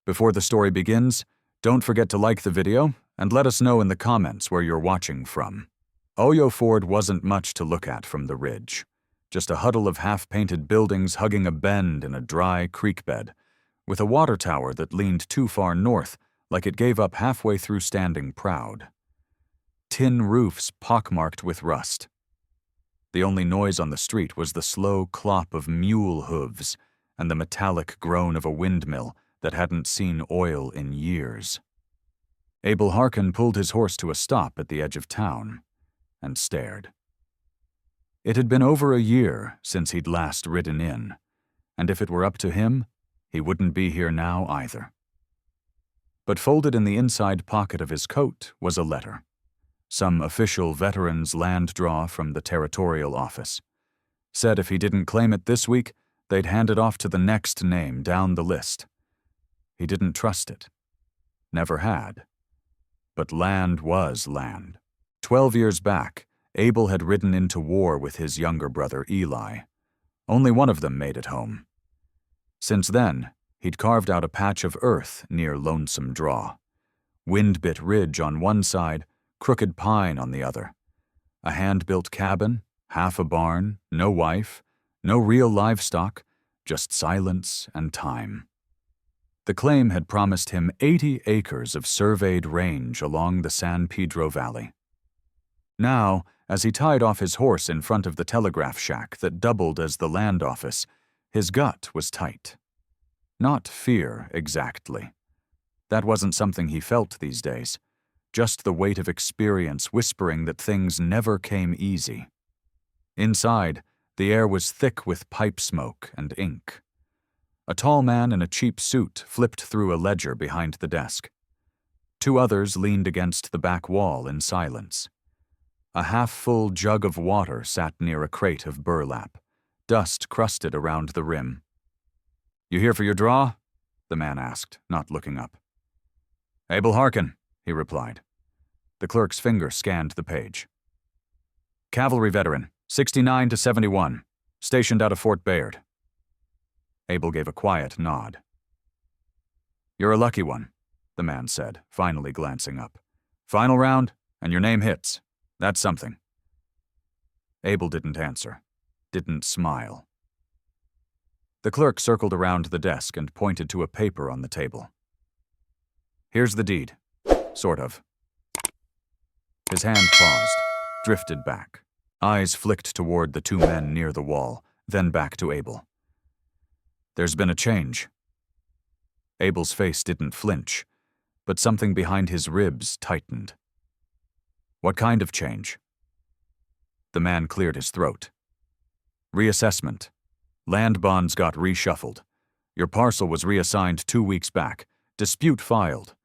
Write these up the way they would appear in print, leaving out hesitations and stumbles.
Before the story begins, don't forget to like the video and let us know in the comments where you're watching from. Oyo Ford wasn't much to look at from the ridge. Just a huddle of half-painted buildings hugging a bend in a dry creek bed, with a water tower that leaned too far north, like it gave up halfway through standing proud. Tin roofs pockmarked with rust. The only noise on the street was the slow clop of mule hooves and the metallic groan of a windmill that hadn't seen oil in years. Abel Harkin pulled his horse to a stop at the edge of town and stared. It had been over a year since he'd last ridden in, and if it were up to him, he wouldn't be here now either. But folded in the inside pocket of his coat was a letter. Some official veteran's land draw from the territorial office. Said if he didn't claim it this week, they'd hand it off to the next name down the list. He didn't trust it. Never had. But land was land. 12 years back, Abel had ridden into war with his younger brother Eli. Only one of them made it home. Since then, he'd carved out a patch of earth near Lonesome Draw. Wind-bit ridge on one side, crooked pine on the other. A hand-built cabin, half a barn, no wife, no real livestock, just silence and time. The claim had promised him 80 acres of surveyed range along the San Pedro Valley. Now, as he tied off his horse in front of the telegraph shack that doubled as the land office, his gut was tight. Not fear, exactly. That wasn't something he felt these days. Just the weight of experience whispering that things never came easy. Inside, the air was thick with pipe smoke and ink. A tall man in a cheap suit flipped through a ledger behind the desk. Two others leaned against the back wall in silence. A half-full jug of water sat near a crate of burlap, dust crusted around the rim. "You here for your draw?" the man asked, not looking up. "Abel Harkin," he replied. The clerk's finger scanned the page. "Cavalry veteran, 69 to 71, stationed out of Fort Bayard." Abel gave a quiet nod. "You're a lucky one," the man said, finally glancing up. "Final round, and your name hits. That's something." Abel didn't answer, didn't smile. The clerk circled around the desk and pointed to a paper on the table. "Here's the deed. Sort of." His hand paused, drifted back. Eyes flicked toward the two men near the wall, then back to Abel. "There's been a change." Abel's face didn't flinch, but something behind his ribs tightened. "What kind of change?" The man cleared his throat. "Reassessment. Land bonds got reshuffled. Your parcel was reassigned 2 weeks back. Dispute filed.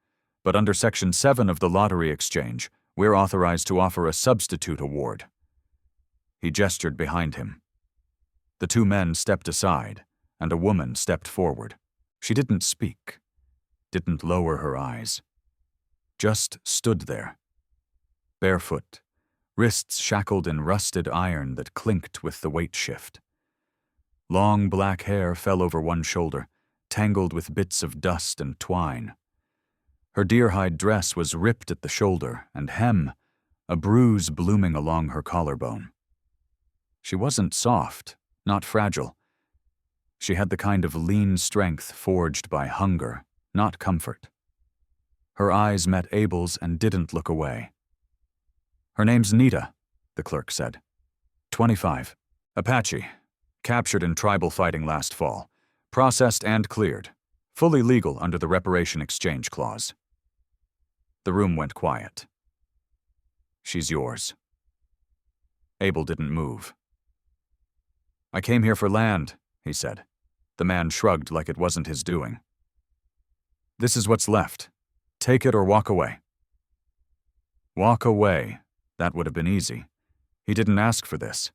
But under Section 7 of the Lottery Exchange, we're authorized to offer a substitute award." He gestured behind him. The two men stepped aside, and a woman stepped forward. She didn't speak, didn't lower her eyes. Just stood there. Barefoot, wrists shackled in rusted iron that clinked with the weight shift. Long black hair fell over one shoulder, tangled with bits of dust and twine. Her deer-hide dress was ripped at the shoulder and hem, a bruise blooming along her collarbone. She wasn't soft, not fragile. She had the kind of lean strength forged by hunger, not comfort. Her eyes met Abel's and didn't look away. "Her name's Nita," the clerk said. 25. Apache. Captured in tribal fighting last fall. Processed and cleared. Fully legal under the Reparation Exchange Clause. The room went quiet. "She's yours." Abel didn't move. "I came here for land," he said. The man shrugged like it wasn't his doing. "This is what's left. Take it or walk away." Walk away. That would have been easy. He didn't ask for this.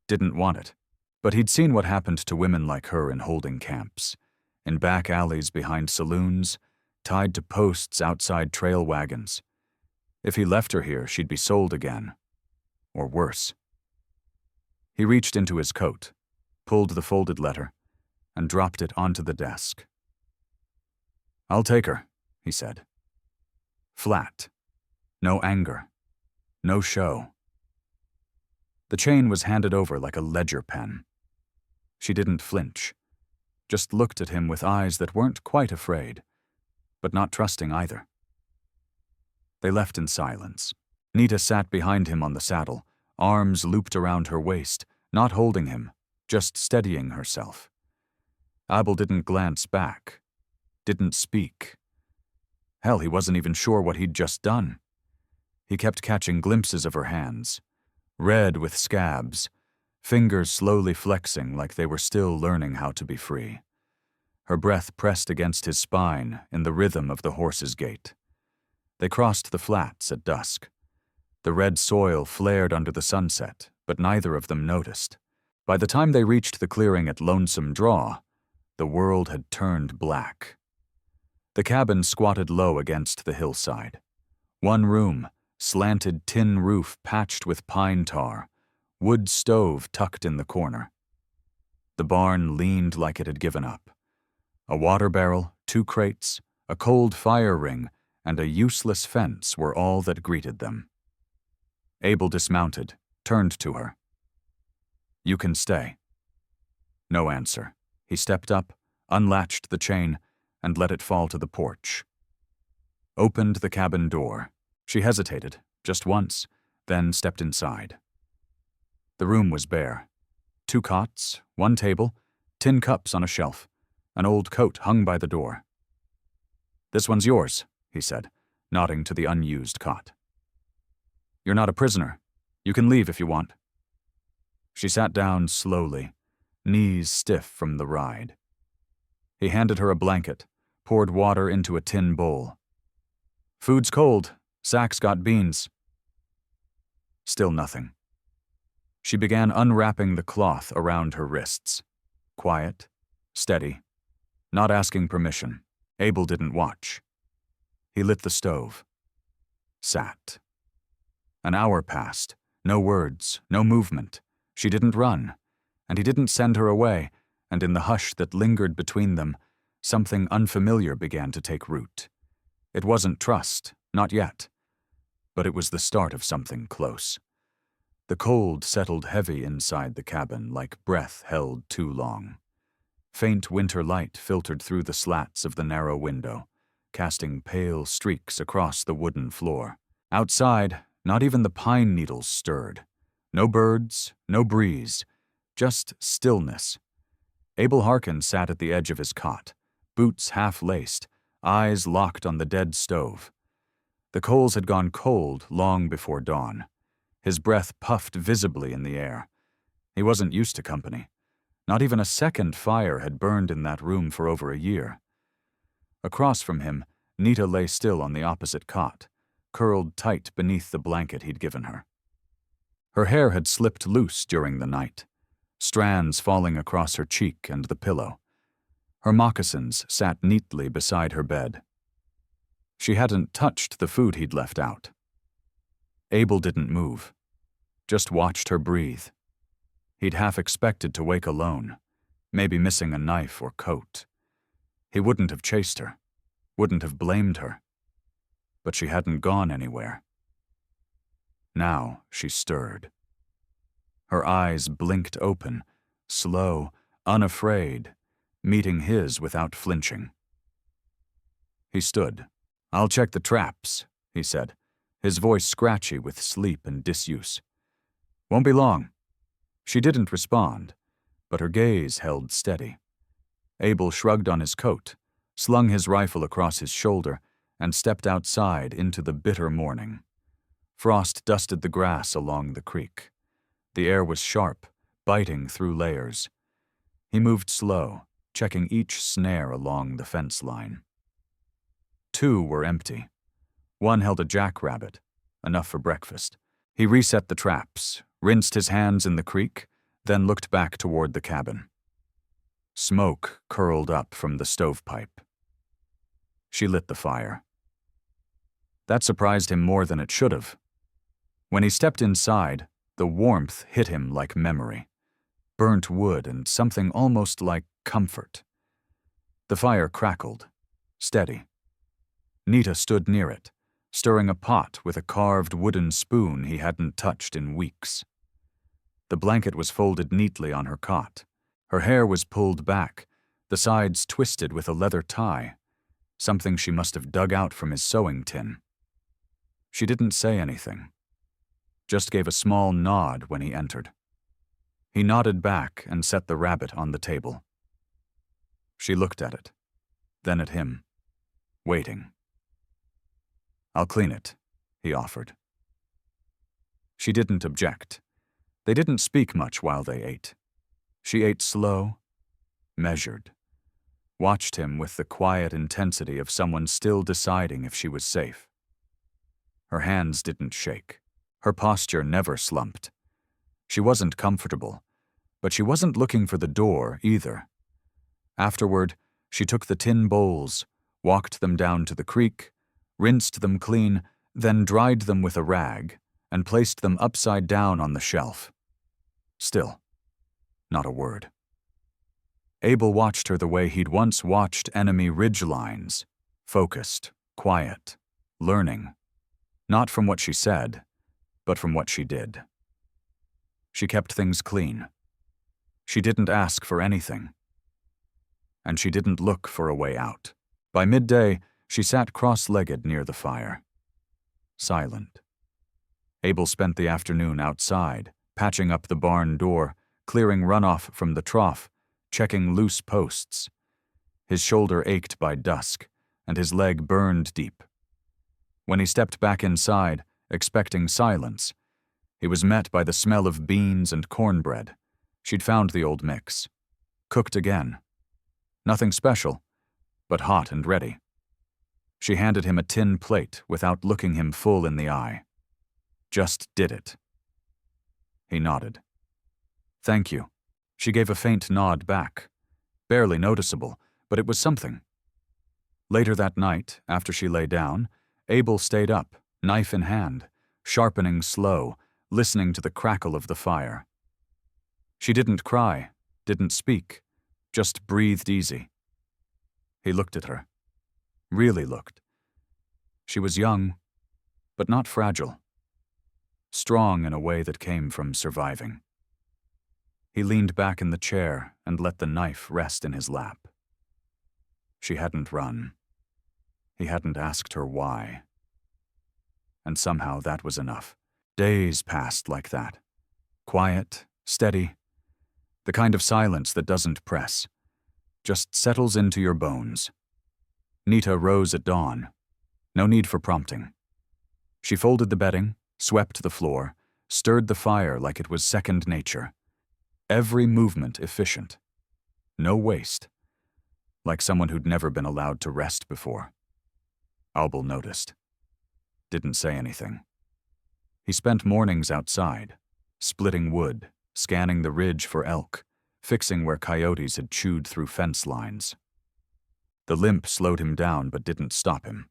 Didn't want it. But he'd seen what happened to women like her in holding camps, in back alleys behind saloons, tied to posts outside trail wagons. If he left her here, she'd be sold again. Or worse. He reached into his coat, pulled the folded letter, and dropped it onto the desk. "I'll take her," he said. Flat. No anger. No show. The chain was handed over like a ledger pen. She didn't flinch, just looked at him with eyes that weren't quite afraid, but not trusting either. They left in silence. Nita sat behind him on the saddle, arms looped around her waist, not holding him, just steadying herself. Abel didn't glance back, didn't speak. Hell, he wasn't even sure what he'd just done. He kept catching glimpses of her hands, red with scabs, fingers slowly flexing like they were still learning how to be free. Her breath pressed against his spine in the rhythm of the horse's gait. They crossed the flats at dusk. The red soil flared under the sunset, but neither of them noticed. By the time they reached the clearing at Lonesome Draw, the world had turned black. The cabin squatted low against the hillside. One room, slanted tin roof patched with pine tar, wood stove tucked in the corner. The barn leaned like it had given up. A water barrel, 2 crates, a cold fire ring, and a useless fence were all that greeted them. Abel dismounted, turned to her. "You can stay." No answer. He stepped up, unlatched the chain, and let it fall to the porch. Opened the cabin door. She hesitated, just once, then stepped inside. The room was bare. 2 cots, 1 table, tin cups on a shelf, an old coat hung by the door. "This one's yours," he said, nodding to the unused cot. "You're not a prisoner. You can leave if you want." She sat down slowly, knees stiff from the ride. He handed her a blanket, poured water into a tin bowl. "Food's cold. Sack's got beans." Still nothing. She began unwrapping the cloth around her wrists. Quiet, steady, not asking permission. Abel didn't watch. He lit the stove. Sat. An hour passed. No words, no movement. She didn't run, and he didn't send her away, and in the hush that lingered between them, something unfamiliar began to take root. It wasn't trust, not yet, but it was the start of something close. The cold settled heavy inside the cabin like breath held too long. Faint winter light filtered through the slats of the narrow window, casting pale streaks across the wooden floor. Outside, not even the pine needles stirred. No birds, no breeze, just stillness. Abel Harkin sat at the edge of his cot, boots half-laced, eyes locked on the dead stove. The coals had gone cold long before dawn. His breath puffed visibly in the air. He wasn't used to company. Not even a second fire had burned in that room for over a year. Across from him, Nita lay still on the opposite cot, curled tight beneath the blanket he'd given her. Her hair had slipped loose during the night, strands falling across her cheek and the pillow. Her moccasins sat neatly beside her bed. She hadn't touched the food he'd left out. Abel didn't move, just watched her breathe. He'd half expected to wake alone, maybe missing a knife or coat. He wouldn't have chased her, wouldn't have blamed her. But she hadn't gone anywhere. Now she stirred. Her eyes blinked open, slow, unafraid, meeting his without flinching. He stood. "I'll check the traps," he said, his voice scratchy with sleep and disuse. "Won't be long." She didn't respond, but her gaze held steady. Abel shrugged on his coat, slung his rifle across his shoulder, and stepped outside into the bitter morning. Frost dusted the grass along the creek. The air was sharp, biting through layers. He moved slow, checking each snare along the fence line. 2 were empty. 1 held a jackrabbit, enough for breakfast. He reset the traps, rinsed his hands in the creek, then looked back toward the cabin. Smoke curled up from the stovepipe. She lit the fire. That surprised him more than it should have. When he stepped inside, the warmth hit him like memory. Burnt wood and something almost like comfort. The fire crackled. steady. Nita stood near it, stirring a pot with a carved wooden spoon he hadn't touched in weeks. The blanket was folded neatly on her cot. Her hair was pulled back, the sides twisted with a leather tie, something she must have dug out from his sewing tin. She didn't say anything, just gave a small nod when he entered. He nodded back and set the rabbit on the table. She looked at it, then at him, waiting. "I'll clean it," he offered. She didn't object. They didn't speak much while they ate. She ate slow, measured, watched him with the quiet intensity of someone still deciding if she was safe. Her hands didn't shake. Her posture never slumped. She wasn't comfortable, but she wasn't looking for the door either. Afterward, she took the tin bowls, walked them down to the creek, rinsed them clean, then dried them with a rag, and placed them upside down on the shelf. Still, not a word. Abel watched her the way he'd once watched enemy ridge lines, focused, quiet, learning, not from what she said, but from what she did. She kept things clean. She didn't ask for anything. And she didn't look for a way out. By midday, she sat cross-legged near the fire, silent. Abel spent the afternoon outside, patching up the barn door, clearing runoff from the trough, checking loose posts. His shoulder ached by dusk, and his leg burned deep. When he stepped back inside, expecting silence, he was met by the smell of beans and cornbread. She'd found the old mix. Cooked again. Nothing special, but hot and ready. She handed him a tin plate without looking him full in the eye. Just did it. He nodded. "Thank you." She gave a faint nod back. Barely noticeable, but it was something. Later that night, after she lay down, Abel stayed up, knife in hand, sharpening slow, listening to the crackle of the fire. She didn't cry, didn't speak, just breathed easy. He looked at her. Really looked. She was young, but not fragile. Strong in a way that came from surviving. He leaned back in the chair and let the knife rest in his lap. She hadn't run. He hadn't asked her why. And somehow that was enough. Days passed like that. Quiet, steady. The kind of silence that doesn't press. Just settles into your bones. Nita rose at dawn. No need for prompting. She folded the bedding, swept the floor, stirred the fire like it was second nature. Every movement efficient. No waste. Like someone who'd never been allowed to rest before. Abel noticed. Didn't say anything. He spent mornings outside, splitting wood, scanning the ridge for elk, fixing where coyotes had chewed through fence lines. The limp slowed him down but didn't stop him.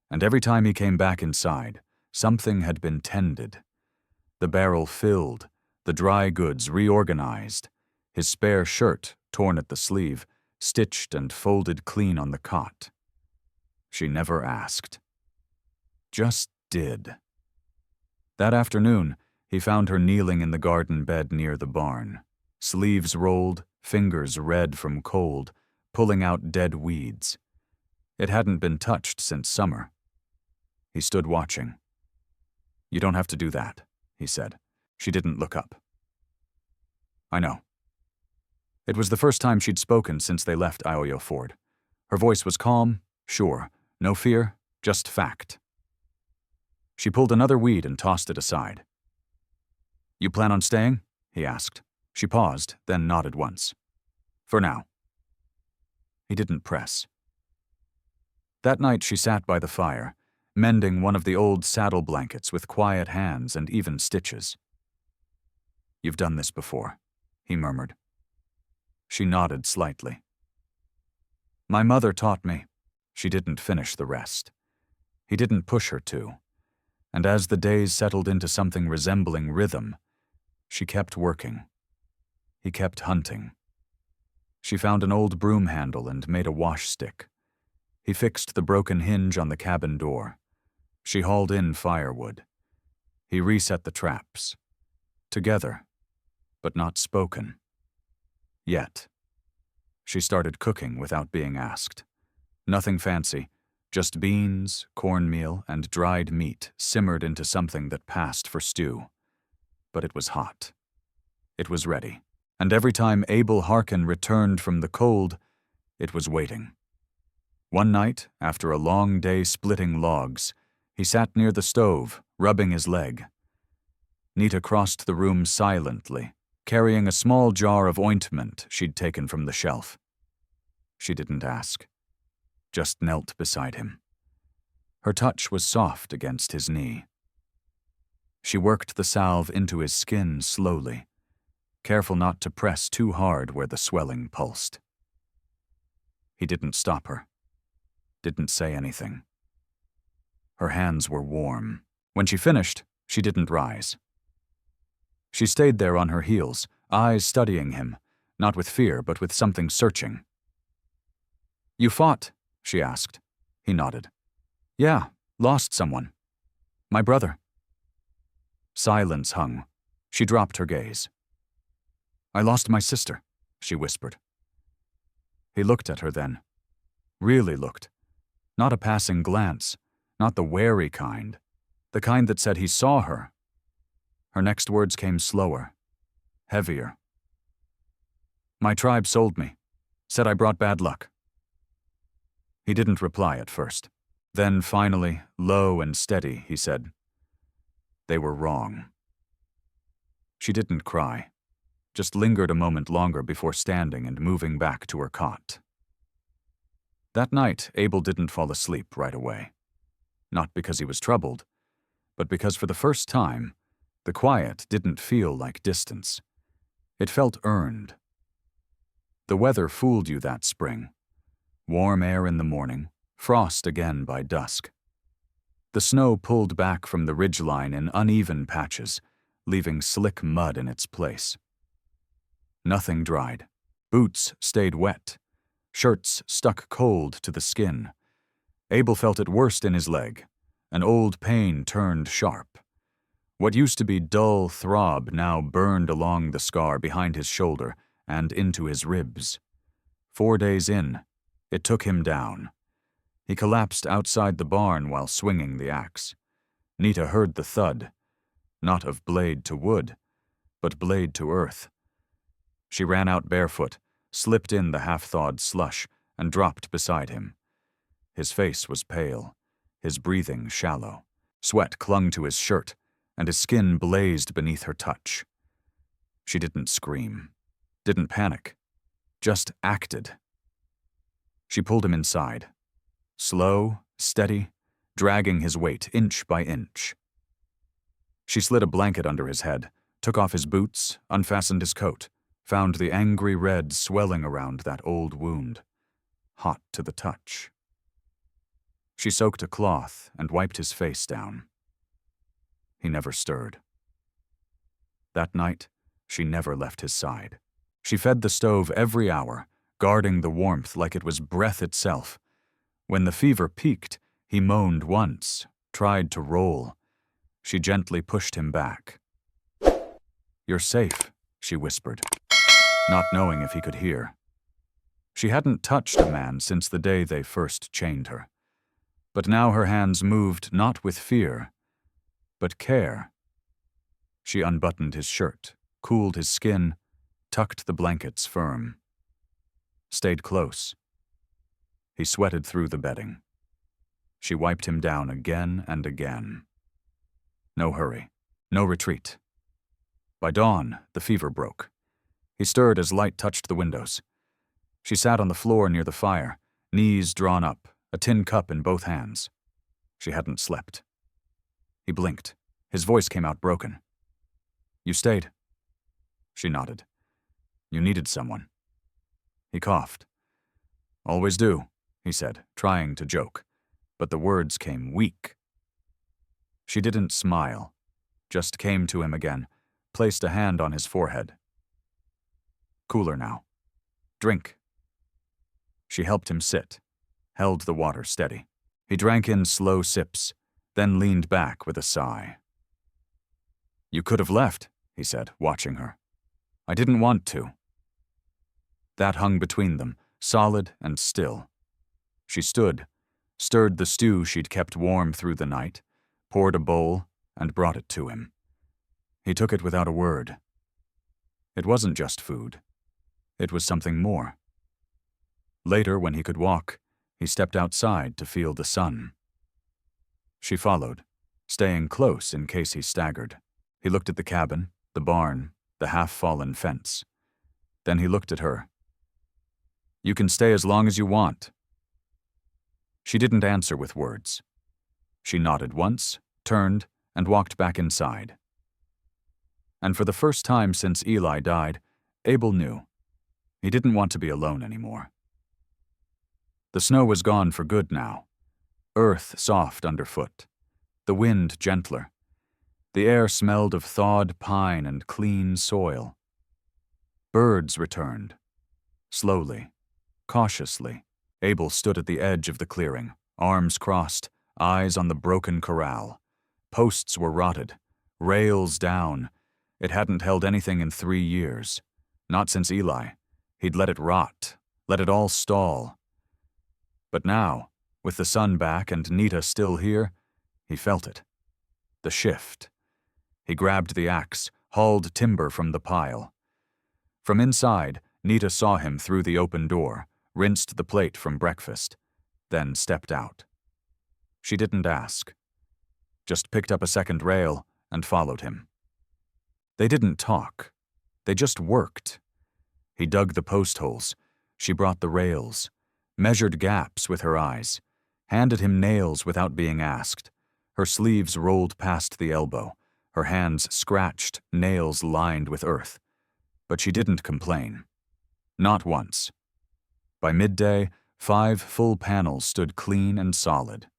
And every time he came back inside, something had been tended. The barrel filled, the dry goods reorganized, his spare shirt, torn at the sleeve, stitched and folded clean on the cot. She never asked. Just did. That afternoon, he found her kneeling in the garden bed near the barn, sleeves rolled, fingers red from cold, pulling out dead weeds. It hadn't been touched since summer. He stood watching. "You don't have to do that," he said. She didn't look up. "I know." It was the first time she'd spoken since they left Ioyo Ford. Her voice was calm, sure, no fear, just fact. She pulled another weed and tossed it aside. "You plan on staying?" he asked. She paused, then nodded once. "For now." He didn't press. That night she sat by the fire, mending one of the old saddle blankets with quiet hands and even stitches. "You've done this before," he murmured. She nodded slightly. "My mother taught me." She didn't finish the rest. He didn't push her to. And as the days settled into something resembling rhythm, she kept working. He kept hunting. She found an old broom handle and made a wash stick. He fixed the broken hinge on the cabin door. She hauled in firewood. He reset the traps. Together, but not spoken. Yet. She started cooking without being asked. Nothing fancy, just beans, cornmeal, and dried meat simmered into something that passed for stew. But it was hot. It was ready. And every time Abel Harkin returned from the cold, it was waiting. One night, after a long day splitting logs, he sat near the stove, rubbing his leg. Nita crossed the room silently, carrying a small jar of ointment she'd taken from the shelf. She didn't ask, just knelt beside him. Her touch was soft against his knee. She worked the salve into his skin slowly, careful not to press too hard where the swelling pulsed. He didn't stop her, didn't say anything. Her hands were warm. When she finished, she didn't rise. She stayed there on her heels, eyes studying him, not with fear, but with something searching. "You fought?" she asked. He nodded. "Yeah, lost someone. My brother." Silence hung. She dropped her gaze. "I lost my sister," she whispered. He looked at her then. Really looked. Not a passing glance, not the wary kind, the kind that said he saw her. Her next words came slower, heavier. "My tribe sold me, said I brought bad luck." He didn't reply at first. Then finally, low and steady, he said, "They were wrong." She didn't cry, just lingered a moment longer before standing and moving back to her cot. That night, Abel didn't fall asleep right away. Not because he was troubled, but because for the first time, the quiet didn't feel like distance. It felt earned. The weather fooled you that spring. Warm air in the morning, frost again by dusk. The snow pulled back from the ridgeline in uneven patches, leaving slick mud in its place. Nothing dried. Boots stayed wet. Shirts stuck cold to the skin. Abel felt it worst in his leg. An old pain turned sharp. What used to be dull throb now burned along the scar behind his shoulder and into his ribs. 4 days in, it took him down. He collapsed outside the barn while swinging the axe. Nita heard the thud, not of blade to wood, but blade to earth. She ran out barefoot, slipped in the half-thawed slush, and dropped beside him. His face was pale, his breathing shallow. Sweat clung to his shirt, and his skin blazed beneath her touch. She didn't scream, didn't panic, just acted. She pulled him inside, slow, steady, dragging his weight inch by inch. She slid a blanket under his head, took off his boots, unfastened his coat, found the angry red swelling around that old wound, hot to the touch. She soaked a cloth and wiped his face down. He never stirred. That night, she never left his side. She fed the stove every hour, guarding the warmth like it was breath itself. When the fever peaked, he moaned once, tried to roll. She gently pushed him back. "You're safe," she whispered, not knowing if he could hear. She hadn't touched a man since the day they first chained her. But now her hands moved not with fear, but care. She unbuttoned his shirt, cooled his skin, tucked the blankets firm. Stayed close. He sweated through the bedding. She wiped him down again and again. No hurry, no retreat. By dawn, the fever broke. He stirred as light touched the windows. She sat on the floor near the fire, knees drawn up, a tin cup in both hands. She hadn't slept. He blinked. His voice came out broken. "You stayed?" She nodded. "You needed someone." He coughed. "Always do," he said, trying to joke, but the words came weak. She didn't smile, just came to him again, placed a hand on his forehead. "Cooler now. Drink." She helped him sit, held the water steady. He drank in slow sips, then leaned back with a sigh. "You could have left," he said, watching her. "I didn't want to." That hung between them, solid and still. She stood, stirred the stew she'd kept warm through the night, poured a bowl, and brought it to him. He took it without a word. It wasn't just food. It was something more. Later, when he could walk, he stepped outside to feel the sun. She followed, staying close in case he staggered. He looked at the cabin, the barn, the half-fallen fence. Then he looked at her. "You can stay as long as you want." She didn't answer with words. She nodded once, turned, and walked back inside. And for the first time since Eli died, Abel knew. He didn't want to be alone anymore. The snow was gone for good now. Earth soft underfoot. The wind gentler. The air smelled of thawed pine and clean soil. Birds returned. Slowly, cautiously, Abel stood at the edge of the clearing, arms crossed, eyes on the broken corral. Posts were rotted, rails down. It hadn't held anything in 3 years. Not since Eli. He'd let it rot, let it all stall. But now, with the sun back and Nita still here, he felt it. The shift. He grabbed the axe, hauled timber from the pile. From inside, Nita saw him through the open door, rinsed the plate from breakfast, then stepped out. She didn't ask. Just picked up a second rail and followed him. They didn't talk. They just worked. He dug the post holes. She brought the rails, measured gaps with her eyes, handed him nails without being asked. Her sleeves rolled past the elbow, her hands scratched, nails lined with earth. But she didn't complain. Not once. By midday, 5 full panels stood clean and solid.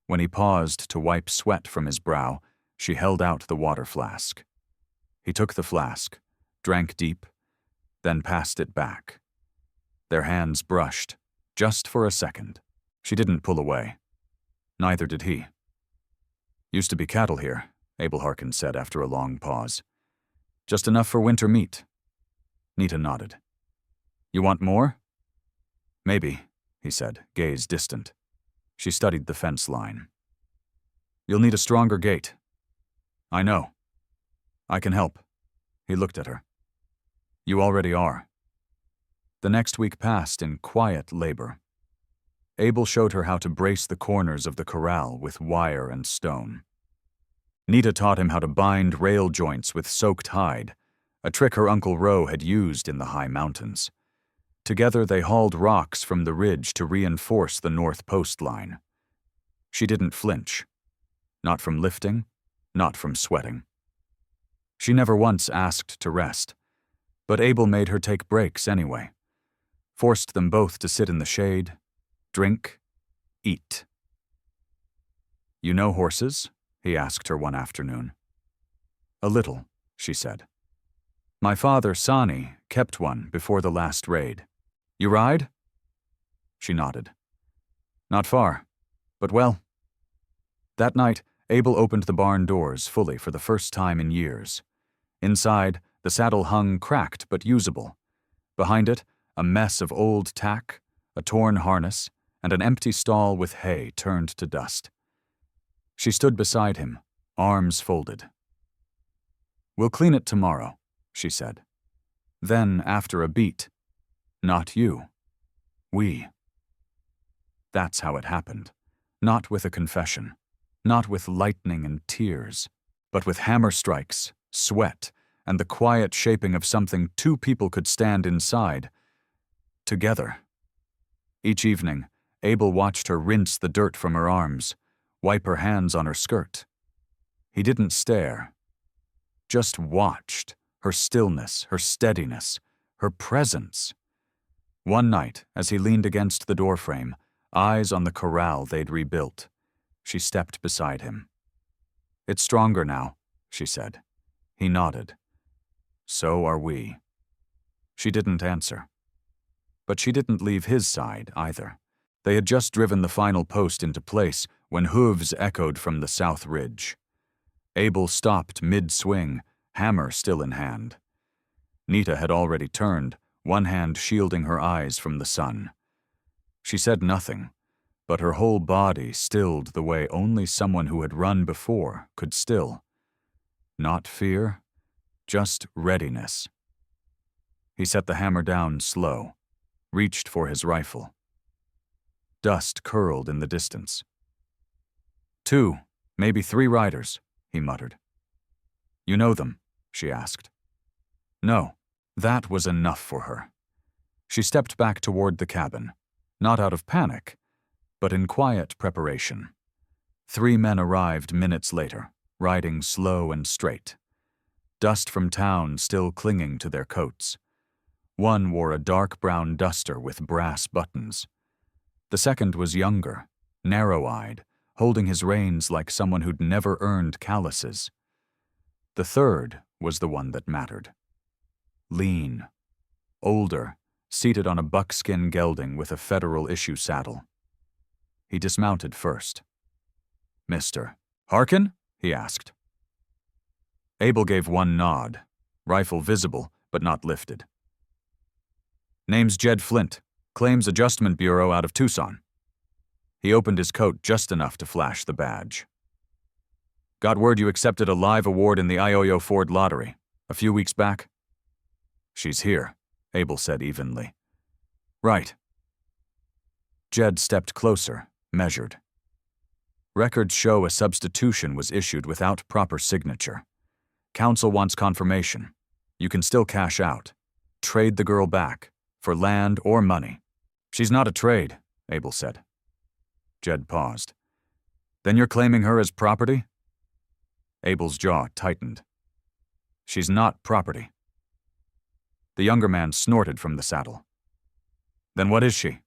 When he paused to wipe sweat from his brow, she held out the water flask. He took the flask, drank deep, then passed it back. Their hands brushed, just for a second. She didn't pull away. Neither did he. "Used to be cattle here," Abel Harkin said after a long pause. "Just enough for winter meat." Nita nodded. "You want more?" "Maybe," he said, gaze distant. She studied the fence line. "You'll need a stronger gate." "I know. I can help." He looked at her. "You already are." The next week passed in quiet labor. Abel showed her how to brace the corners of the corral with wire and stone. Nita taught him how to bind rail joints with soaked hide, a trick her Uncle Roe had used in the high mountains. Together they hauled rocks from the ridge to reinforce the north post line. She didn't flinch. Not from lifting, not from sweating. She never once asked to rest, but Abel made her take breaks anyway. Forced them both to sit in the shade, drink, eat. "You know horses?" he asked her one afternoon. "A little," she said. "My father, Sani, kept one before the last raid. You ride?" She nodded. "Not far, but well." That night, Abel opened the barn doors fully for the first time in years. Inside, the saddle hung cracked but usable. Behind it, a mess of old tack, a torn harness, and an empty stall with hay turned to dust. She stood beside him, arms folded. "We'll clean it tomorrow," she said. Then, after a beat, "Not you. We." That's how it happened. Not with a confession. Not with lightning and tears. But with hammer strikes, sweat, and the quiet shaping of something 2 people could stand inside. Together. Each evening, Abel watched her rinse the dirt from her arms, wipe her hands on her skirt. He didn't stare. Just watched. Her stillness, her steadiness, her presence. One night, as he leaned against the doorframe, eyes on the corral they'd rebuilt, she stepped beside him. "It's stronger now," she said. He nodded. "So are we." She didn't answer. But she didn't leave his side either. They had just driven the final post into place when hooves echoed from the south ridge. Abel stopped mid-swing, hammer still in hand. Nita had already turned, one hand shielding her eyes from the sun. She said nothing, but her whole body stilled the way only someone who had run before could still. Not fear, just readiness. He set the hammer down slow, reached for his rifle. Dust curled in the distance. 2, maybe 3 riders, he muttered. You know them? She asked. No, that was enough for her. She stepped back toward the cabin, not out of panic, but in quiet preparation. 3 men arrived minutes later, riding slow and straight. Dust from town still clinging to their coats. One wore a dark brown duster with brass buttons. The second was younger, narrow-eyed, holding his reins like someone who'd never earned calluses. The third was the one that mattered. Lean, older, seated on a buckskin gelding with a federal-issue saddle. He dismounted first. "Mr. Harkin?" he asked. Abel gave one nod, rifle visible but not lifted. "Name's Jed Flint, Claims Adjustment Bureau out of Tucson." He opened his coat just enough to flash the badge. "Got word you accepted a live award in the Ioyo Ford lottery a few weeks back?" "She's here," Abel said evenly. "Right." Jed stepped closer, measured. "Records show a substitution was issued without proper signature. Council wants confirmation. You can still cash out. Trade the girl back, for land or money." "She's not a trade," Abel said. Jed paused. "Then you're claiming her as property?" Abel's jaw tightened. "She's not property." The younger man snorted from the saddle. "Then what is she?"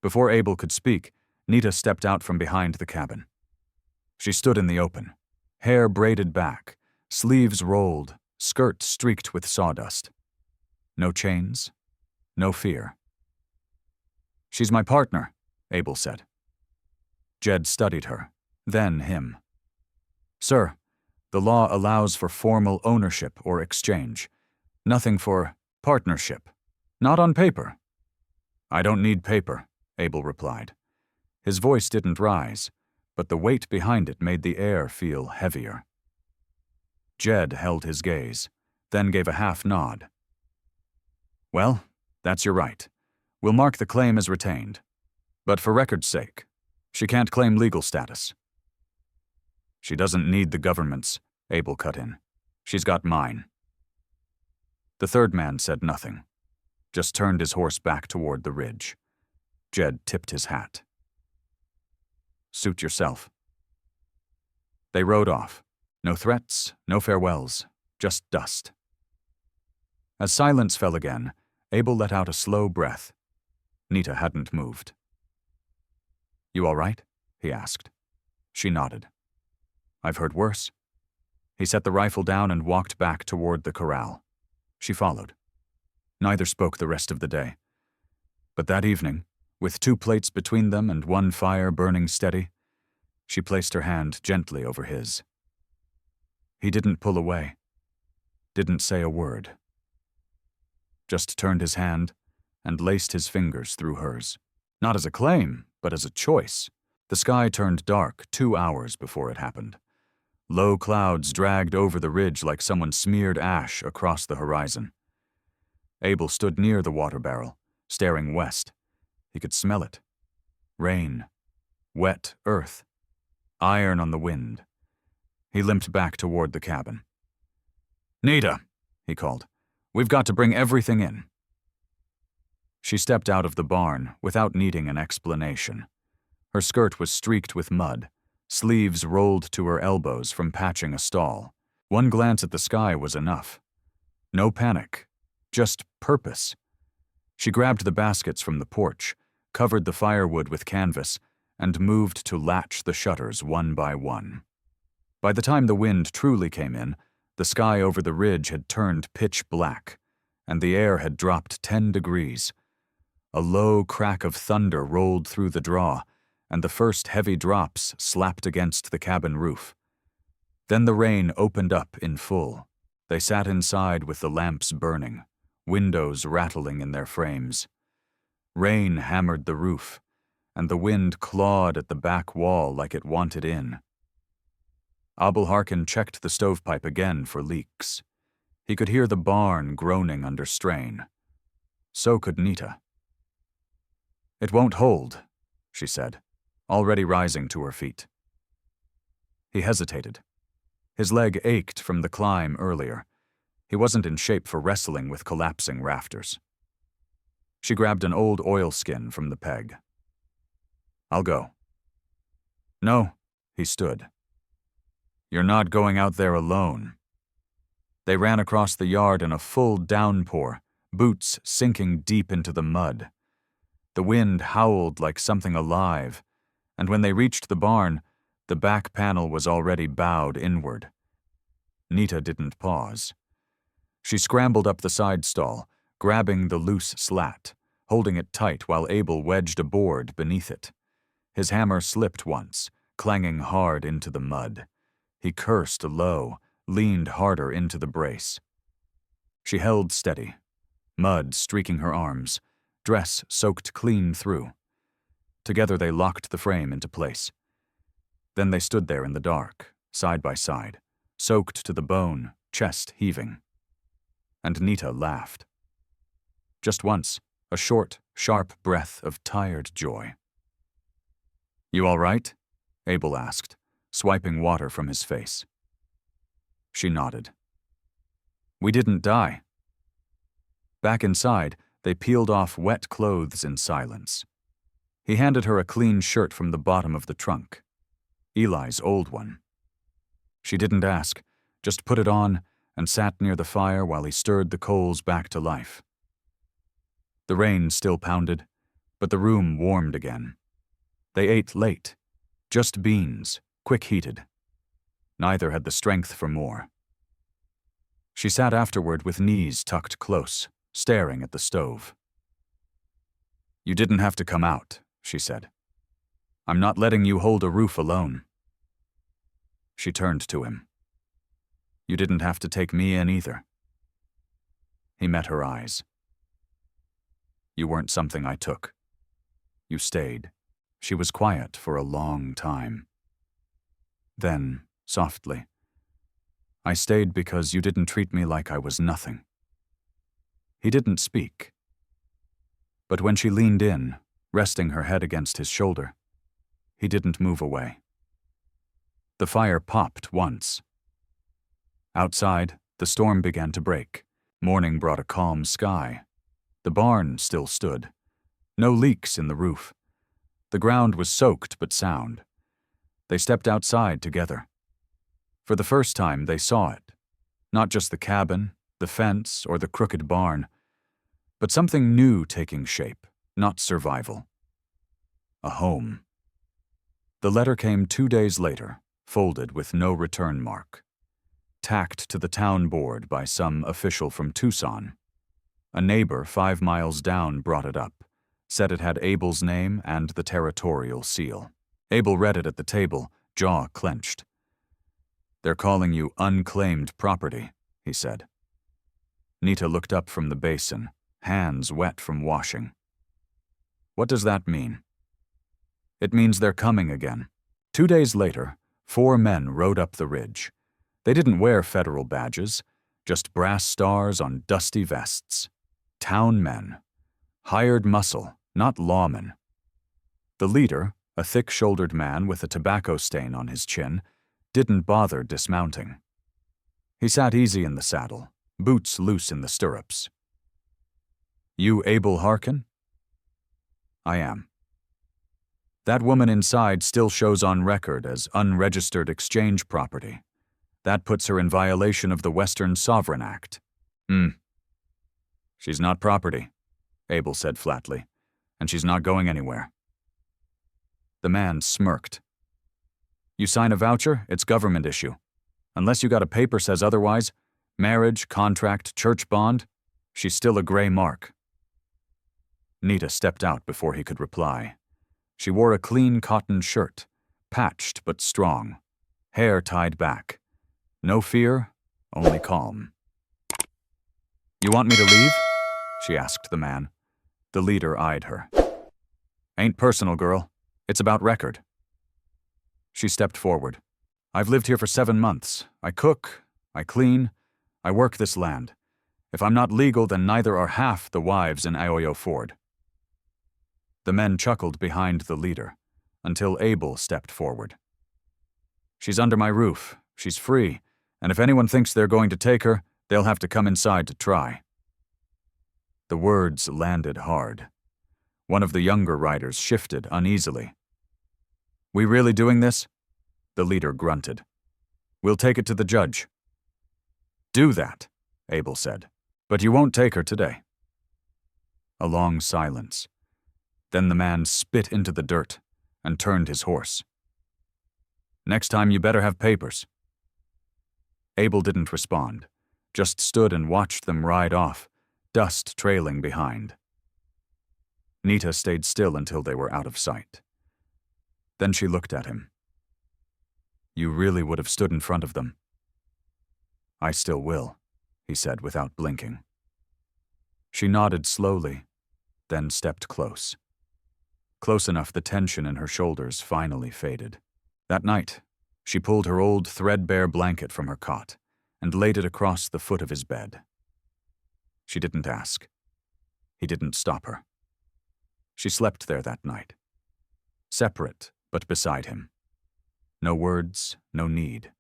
Before Abel could speak, Nita stepped out from behind the cabin. She stood in the open, hair braided back, sleeves rolled, skirt streaked with sawdust. No chains, no fear. "She's my partner," Abel said. Jed studied her, then him. "Sir, the law allows for formal ownership or exchange. Nothing for partnership. Not on paper." "I don't need paper," Abel replied. His voice didn't rise, but the weight behind it made the air feel heavier. Jed held his gaze, then gave a half nod. "Well, that's your right. We'll mark the claim as retained. But for record's sake, she can't claim legal status." "She doesn't need the government's," Abel cut in. "She's got mine." The third man said nothing, just turned his horse back toward the ridge. Jed tipped his hat. "Suit yourself." They rode off. No threats, no farewells, just dust. As silence fell again, Abel let out a slow breath. Nita hadn't moved. "You all right?" he asked. She nodded. "I've heard worse." He set the rifle down and walked back toward the corral. She followed. Neither spoke the rest of the day. But that evening, with 2 plates between them and one fire burning steady, she placed her hand gently over his. He didn't pull away, didn't say a word. Just turned his hand and laced his fingers through hers. Not as a claim, but as a choice. The sky turned dark 2 hours before it happened. Low clouds dragged over the ridge like someone smeared ash across the horizon. Abel stood near the water barrel, staring west. He could smell it. Rain. Wet earth. Iron on the wind. He limped back toward the cabin. "Nita," he called. "We've got to bring everything in." She stepped out of the barn without needing an explanation. Her skirt was streaked with mud, sleeves rolled to her elbows from patching a stall. One glance at the sky was enough. No panic, just purpose. She grabbed the baskets from the porch, covered the firewood with canvas, and moved to latch the shutters one by one. By the time the wind truly came in, the sky over the ridge had turned pitch black, and the air had dropped 10 degrees. A low crack of thunder rolled through the draw, and the first heavy drops slapped against the cabin roof. Then the rain opened up in full. They sat inside with the lamps burning, windows rattling in their frames. Rain hammered the roof, and the wind clawed at the back wall like it wanted in. Abel Harkin checked the stovepipe again for leaks. He could hear the barn groaning under strain. So could Nita. "It won't hold," she said, already rising to her feet. He hesitated. His leg ached from the climb earlier. He wasn't in shape for wrestling with collapsing rafters. She grabbed an old oilskin from the peg. "I'll go." "No," he stood. "You're not going out there alone." They ran across the yard in a full downpour, boots sinking deep into the mud. The wind howled like something alive, and when they reached the barn, the back panel was already bowed inward. Nita didn't pause. She scrambled up the side stall, grabbing the loose slat, holding it tight while Abel wedged a board beneath it. His hammer slipped once, clanging hard into the mud. He cursed low, leaned harder into the brace. She held steady, mud streaking her arms, dress soaked clean through. Together they locked the frame into place. Then they stood there in the dark, side by side, soaked to the bone, chest heaving. And Nita laughed. Just once, a short, sharp breath of tired joy. "You all right?" Abel asked, swiping water from his face. She nodded. "We didn't die." Back inside, they peeled off wet clothes in silence. He handed her a clean shirt from the bottom of the trunk. Eli's old one. She didn't ask, just put it on and sat near the fire while he stirred the coals back to life. The rain still pounded, but the room warmed again. They ate late, just beans, quick-heated. Neither had the strength for more. She sat afterward with knees tucked close, staring at the stove. "You didn't have to come out," she said. "I'm not letting you hold a roof alone." She turned to him. "You didn't have to take me in either." He met her eyes. "You weren't something I took. You stayed." She was quiet for a long time. Then, softly, "I stayed because you didn't treat me like I was nothing." He didn't speak. But when she leaned in, resting her head against his shoulder, he didn't move away. The fire popped once. Outside, the storm began to break. Morning brought a calm sky. The barn still stood. No leaks in the roof. The ground was soaked but sound. They stepped outside together. For the first time, they saw it. Not just the cabin, the fence, or the crooked barn, but something new taking shape, not survival. A home. The letter came 2 days later, folded with no return mark. Tacked to the town board by some official from Tucson. A neighbor 5 miles down brought it up, said it had Abel's name and the territorial seal. Abel read it at the table, jaw clenched. "They're calling you unclaimed property," he said. Nita looked up from the basin, hands wet from washing. "What does that mean?" "It means they're coming again." 2 days later, 4 men rode up the ridge. They didn't wear federal badges, just brass stars on dusty vests. Town men. Hired muscle, not lawmen. The leader, a thick-shouldered man with a tobacco stain on his chin, didn't bother dismounting. He sat easy in the saddle, boots loose in the stirrups. "You Abel Harkin?" "I am." "That woman inside still shows on record as unregistered exchange property. That puts her in violation of the Western Sovereign Act." "She's not property," Abel said flatly, "and she's not going anywhere." The man smirked. "You sign a voucher, it's government issue. Unless you got a paper says otherwise, marriage, contract, church bond, she's still a gray mark." Nita stepped out before he could reply. She wore a clean cotton shirt, patched but strong, hair tied back. No fear, only calm. "You want me to leave?" she asked the man. The leader eyed her. "Ain't personal, girl. It's about record." She stepped forward. "I've lived here for 7 months. I cook, I clean, I work this land. If I'm not legal, then neither are half the wives in Oyo Ford." The men chuckled behind the leader, until Abel stepped forward. "She's under my roof, she's free, and if anyone thinks they're going to take her, they'll have to come inside to try." The words landed hard. One of the younger riders shifted uneasily. "We really doing this?" The leader grunted. "We'll take it to the judge." "Do that," Abel said, "but you won't take her today." A long silence. Then the man spit into the dirt and turned his horse. "Next time you better have papers." Abel didn't respond, just stood and watched them ride off, dust trailing behind. Nita stayed still until they were out of sight. Then she looked at him. "You really would have stood in front of them." "I still will," he said without blinking. She nodded slowly, then stepped close. Close enough the tension in her shoulders finally faded. That night, she pulled her old threadbare blanket from her cot and laid it across the foot of his bed. She didn't ask. He didn't stop her. She slept there that night, separate but beside him. No words, no need.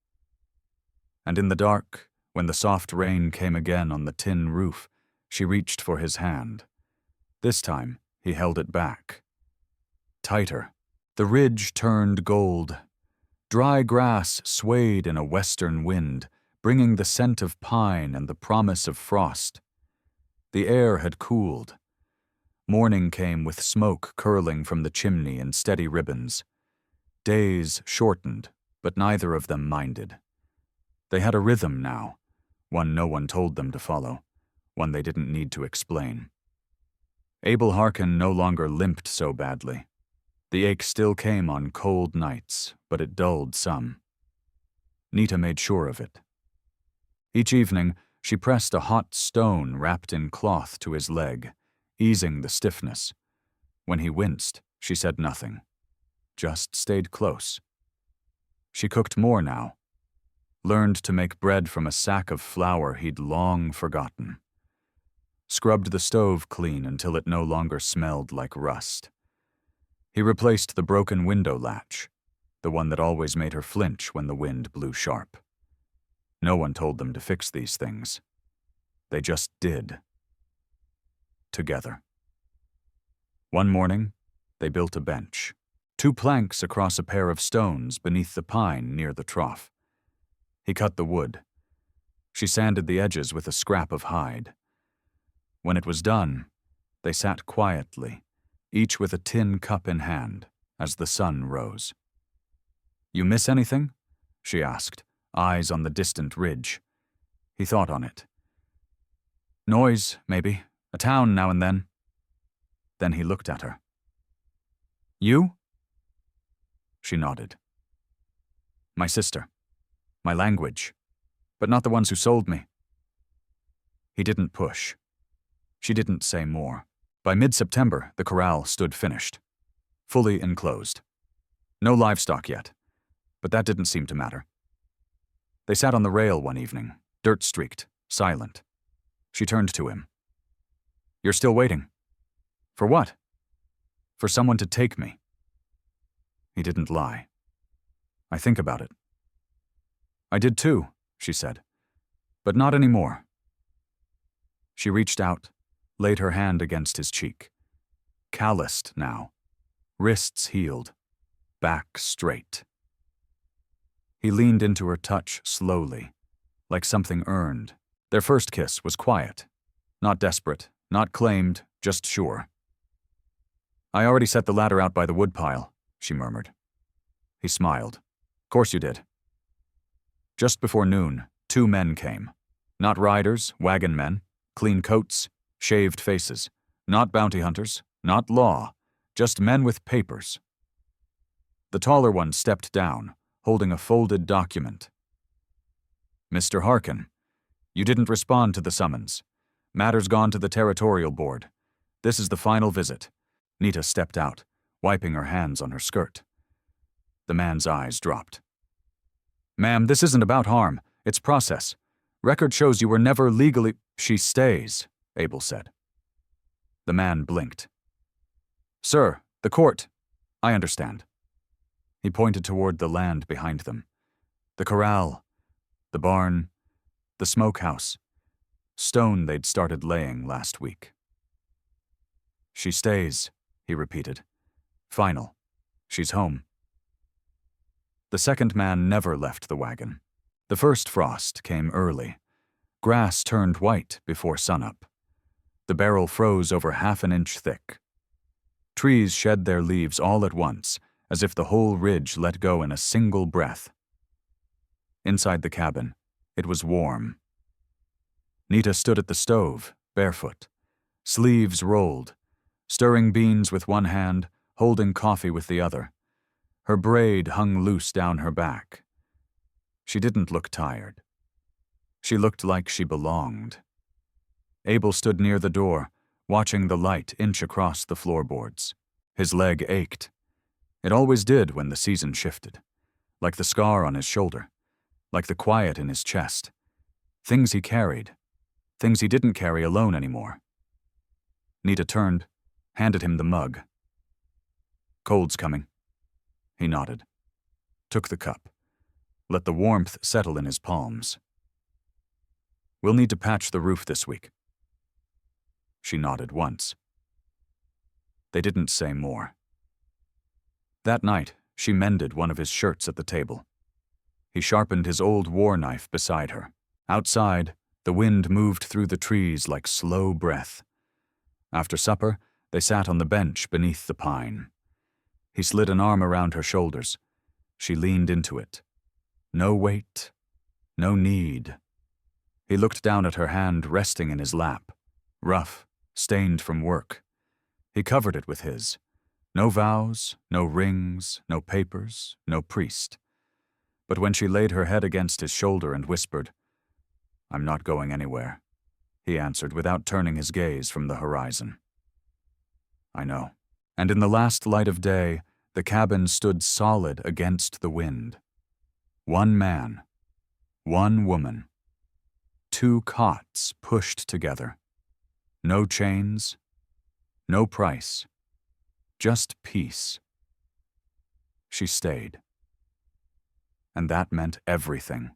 And in the dark, when the soft rain came again on the tin roof, she reached for his hand. This time, he held it back. Tighter. The ridge turned gold. Dry grass swayed in a western wind, bringing the scent of pine and the promise of frost. The air had cooled. Morning came with smoke curling from the chimney in steady ribbons. Days shortened, but neither of them minded. They had a rhythm now, one no one told them to follow, one they didn't need to explain. Abel Harkin no longer limped so badly. The ache still came on cold nights, but it dulled some. Nita made sure of it. Each evening, she pressed a hot stone wrapped in cloth to his leg, easing the stiffness. When he winced, she said nothing, just stayed close. She cooked more now, learned to make bread from a sack of flour he'd long forgotten. Scrubbed the stove clean until it no longer smelled like rust. He replaced the broken window latch, the one that always made her flinch when the wind blew sharp. No one told them to fix these things. They just did. Together. One morning, they built a bench, 2 planks across a pair of stones beneath the pine near the trough. He cut the wood. She sanded the edges with a scrap of hide. When it was done, they sat quietly, each with a tin cup in hand, as the sun rose. "You miss anything?" she asked, eyes on the distant ridge. He thought on it. "Noise, maybe. A town now and then." Then he looked at her. "You?" She nodded. "My sister. My language. But not the ones who sold me." He didn't push. She didn't say more. By mid-September, the corral stood finished, fully enclosed. No livestock yet, but that didn't seem to matter. They sat on the rail one evening, dirt-streaked, silent. She turned to him. "You're still waiting." "For what?" "For someone to take me." He didn't lie. "I think about it." "I did too," she said, "but not anymore." She reached out, laid her hand against his cheek. Calloused now, wrists healed, back straight. He leaned into her touch slowly, like something earned. Their first kiss was quiet, not desperate, not claimed, just sure. "I already set the ladder out by the woodpile," she murmured. He smiled. "Course you did." Just before noon, 2 men came. Not riders, wagon men, clean coats, shaved faces. Not bounty hunters, Not law, just men with papers. The taller one stepped down, holding a folded document. Mr. Harkin, you didn't respond to the summons. Matter's gone to the territorial board. This is the final visit. Nita stepped out, wiping her hands on her skirt. The man's eyes dropped. Ma'am, this isn't about harm. It's process. Record shows you were never legally— She stays, Abel said. The man blinked. Sir, the court. I understand. He pointed toward the land behind them. The corral, the barn, the smokehouse. Stone they'd started laying last week. She stays, he repeated. Final. She's home. The second man never left the wagon. The first frost came early. Grass turned white before sunup. The barrel froze over half an inch thick. Trees shed their leaves all at once, as if the whole ridge let go in a single breath. Inside the cabin, it was warm. Nita stood at the stove, barefoot, sleeves rolled, stirring beans with one hand, holding coffee with the other. Her braid hung loose down her back. She didn't look tired. She looked like she belonged. Abel stood near the door, watching the light inch across the floorboards. His leg ached. It always did when the season shifted, like the scar on his shoulder, like the quiet in his chest. Things he carried, things he didn't carry alone anymore. Nita turned, handed him the mug. Cold's coming. He nodded, took the cup, let the warmth settle in his palms. We'll need to patch the roof this week. She nodded once. They didn't say more. That night, she mended one of his shirts at the table. He sharpened his old war knife beside her. Outside, the wind moved through the trees like slow breath. After supper, they sat on the bench beneath the pine. He slid an arm around her shoulders. She leaned into it. No weight, no need. He looked down at her hand resting in his lap, rough, stained from work. He covered it with his. No vows, no rings, no papers, no priest. But when she laid her head against his shoulder and whispered, "I'm not going anywhere," he answered without turning his gaze from the horizon. I know. And in the last light of day, the cabin stood solid against the wind. One man, one woman, two cots pushed together. No chains, no price, just peace. She stayed. And that meant everything.